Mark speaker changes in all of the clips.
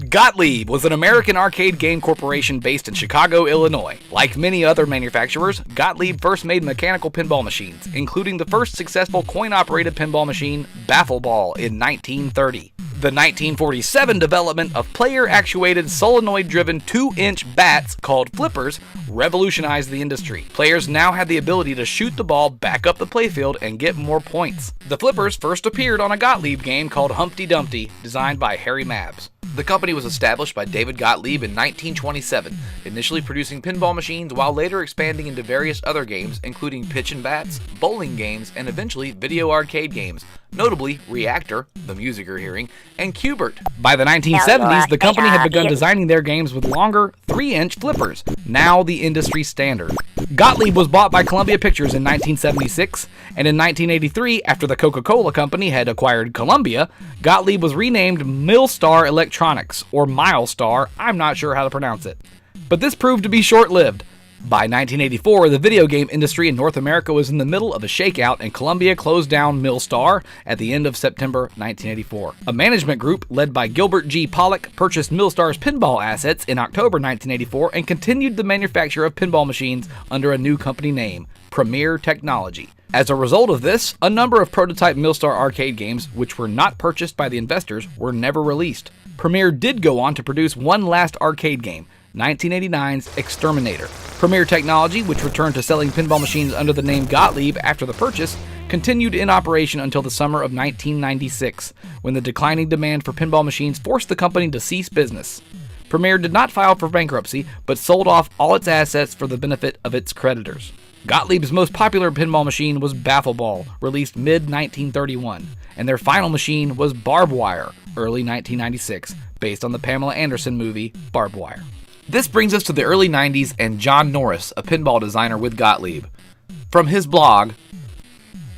Speaker 1: Gottlieb was an American arcade game corporation based in Chicago, Illinois. Like many other manufacturers, Gottlieb first made mechanical pinball machines, including the first successful coin-operated pinball machine, PINBALL, in 1930. The 1947 development of player-actuated, solenoid-driven 2-inch bats called flippers revolutionized the industry. Players now had the ability to shoot the ball back up the playfield and get more points. The flippers first appeared on a Gottlieb game called Humpty Dumpty, designed by Harry Mabs. The company was established by David Gottlieb in 1927, initially producing pinball machines while later expanding into various other games, including pitch and bats, bowling games, and eventually video arcade games, notably Reactor, the music you're hearing, and Qbert. By the 1970s, the company had begun designing their games with longer 3-inch flippers, now the industry standard. Gottlieb was bought by Columbia Pictures in 1976, and in 1983, after the Coca-Cola Company had acquired Columbia, Gottlieb was renamed Milstar Electronics, or Milestar, I'm not sure how to pronounce it. But this proved to be short-lived. By 1984, the video game industry in North America was in the middle of a shakeout, and Columbia closed down Milstar at the end of September 1984. A management group led by Gilbert G. Pollock purchased Milstar's pinball assets in October 1984 and continued the manufacture of pinball machines under a new company name, Premier Technology. As a result of this, a number of prototype Milstar arcade games, which were not purchased by the investors, were never released. Premier did go on to produce one last arcade game, 1989's Exterminator. Premier Technology, which returned to selling pinball machines under the name Gottlieb after the purchase, continued in operation until the summer of 1996, when the declining demand for pinball machines forced the company to cease business. Premier did not file for bankruptcy, but sold off all its assets for the benefit of its creditors. Gottlieb's most popular pinball machine was PINBALL, released mid-1931, and their final machine was Barbed Wire, early 1996, based on the Pamela Anderson movie Barbed Wire. This brings us to the early 90s and John Norris, a pinball designer with Gottlieb. From his blog,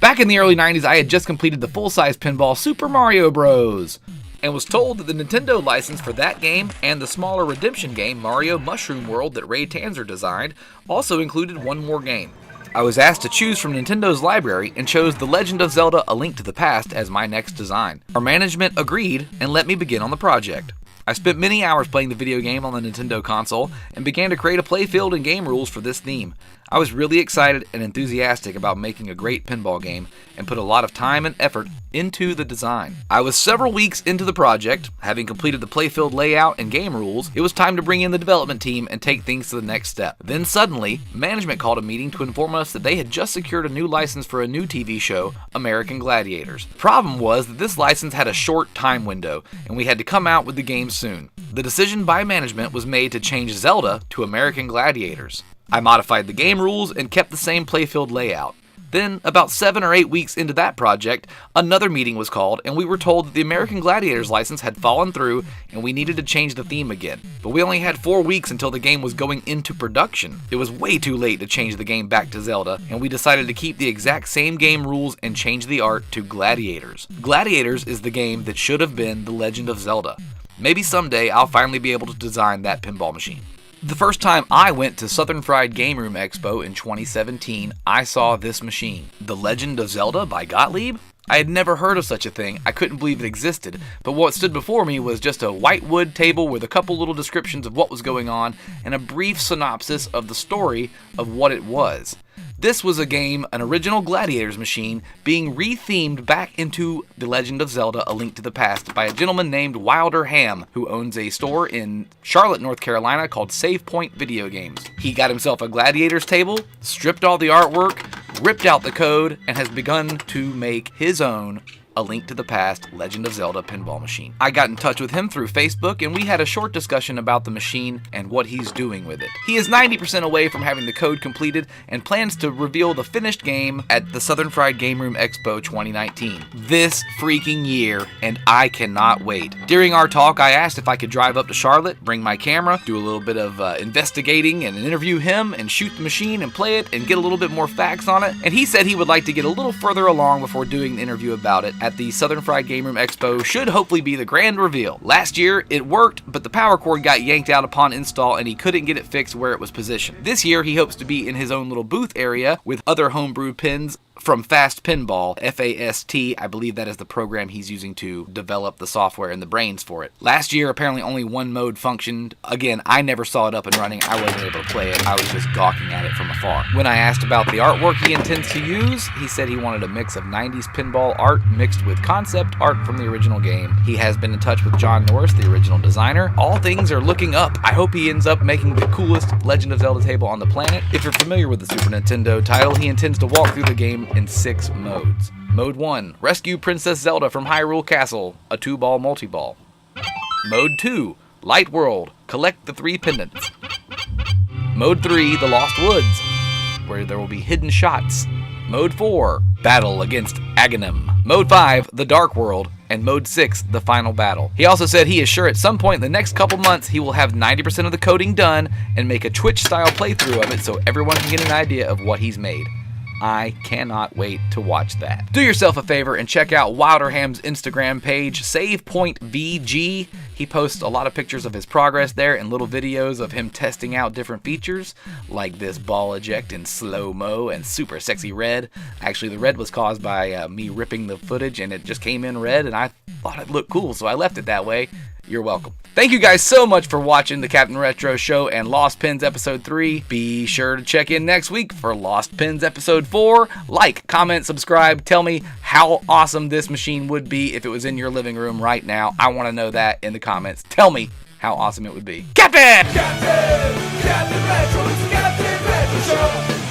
Speaker 1: back in the early 90s, I had just completed the full-size pinball Super Mario Bros. And was told that the Nintendo license for that game and the smaller redemption game Mario Mushroom World that Ray Tanzer designed also included one more game. I was asked to choose from Nintendo's library and chose The Legend of Zelda: A Link to the Past as my next design. Our management agreed and let me begin on the project. I spent many hours playing the video game on the Nintendo console and began to create a playfield and game rules for this theme. I was really excited and enthusiastic about making a great pinball game and put a lot of time and effort into the design. I was several weeks into the project. Having completed the playfield layout and game rules, it was time to bring in the development team and take things to the next step. Then suddenly, management called a meeting to inform us that they had just secured a new license for a new TV show, American Gladiators. The problem was that this license had a short time window, and we had to come out with the game soon. The decision by management was made to change Zelda to American Gladiators. I modified the game rules and kept the same playfield layout. Then, about 7 or 8 weeks into that project, another meeting was called, and we were told that the American Gladiators license had fallen through and we needed to change the theme again. But we only had 4 weeks until the game was going into production. It was way too late to change the game back to Zelda, and we decided to keep the exact same game rules and change the art to Gladiators. Gladiators is the game that should have been The Legend of Zelda. Maybe someday I'll finally be able to design that pinball machine. The first time I went to Southern Fried Game Room Expo in 2017, I saw this machine. The Legend of Zelda by Gottlieb? I had never heard of such a thing. I couldn't believe it existed, but what stood before me was just a white wood table with a couple little descriptions of what was going on and a brief synopsis of the story of what it was. This was a game, an original Gladiators machine, being rethemed back into The Legend of Zelda: A Link to the Past by a gentleman named Wilder Ham, who owns a store in Charlotte, North Carolina called Save Point Video Games. He got himself a Gladiators table, stripped all the artwork, ripped out the code, and has begun to make his own A Link to the Past Legend of Zelda pinball machine. I got in touch with him through Facebook and we had a short discussion about the machine and what he's doing with it. He is 90% away from having the code completed and plans to reveal the finished game at the Southern Fried Game Room Expo 2019 this freaking year, and I cannot wait. During our talk, I asked if I could drive up to Charlotte, bring my camera, do a little bit of investigating and interview him and shoot the machine and play it and get a little bit more facts on it, and he said he would like to get a little further along before doing the interview about it at the Southern Fried Game Room Expo should hopefully be the grand reveal. Last year, it worked, but the power cord got yanked out upon install and he couldn't get it fixed where it was positioned. This year, he hopes to be in his own little booth area with other homebrewed pins from Fast Pinball, FAST. I believe that is the program he's using to develop the software and the brains for it. Last year, apparently only one mode functioned. Again, I never saw it up and running. I wasn't able to play it. I was just gawking at it from afar. When I asked about the artwork he intends to use, he said he wanted a mix of 90s pinball art mixed with concept art from the original game. He has been in touch with John Norris, the original designer. All things are looking up. I hope he ends up making the coolest Legend of Zelda table on the planet. If you're familiar with the Super Nintendo title, he intends to walk through the game in 6 modes. Mode 1, rescue Princess Zelda from Hyrule Castle, a 2-ball multi-ball. Mode 2, Lightworld, collect the 3 pendants. Mode 3, the Lost Woods, where there will be hidden shots. Mode 4, battle against Aghanim. Mode 5, the Dark World, and Mode 6, the final battle. He also said he is sure at some point in the next couple months he will have 90% of the coding done and make a Twitch-style playthrough of it so everyone can get an idea of what he's made. I cannot wait to watch that. Do yourself a favor and check out Wilderham's Instagram page, SavePointVG. He posts a lot of pictures of his progress there and little videos of him testing out different features, like this ball eject in slow-mo and super sexy red. Actually, the red was caused by me ripping the footage and it just came in red and I thought it looked cool, so I left it that way. You're welcome. Thank you guys so much for watching the CaptNRetro Show and Lost Pins Episode 3. Be sure to check in next week for Lost Pins Episode 4. Like, comment, subscribe. Tell me how awesome this machine would be if it was in your living room right now. I want to know that in the comments. Tell me how awesome it would be. Captain!
Speaker 2: CaptNRetro, it's the CaptNRetro Show!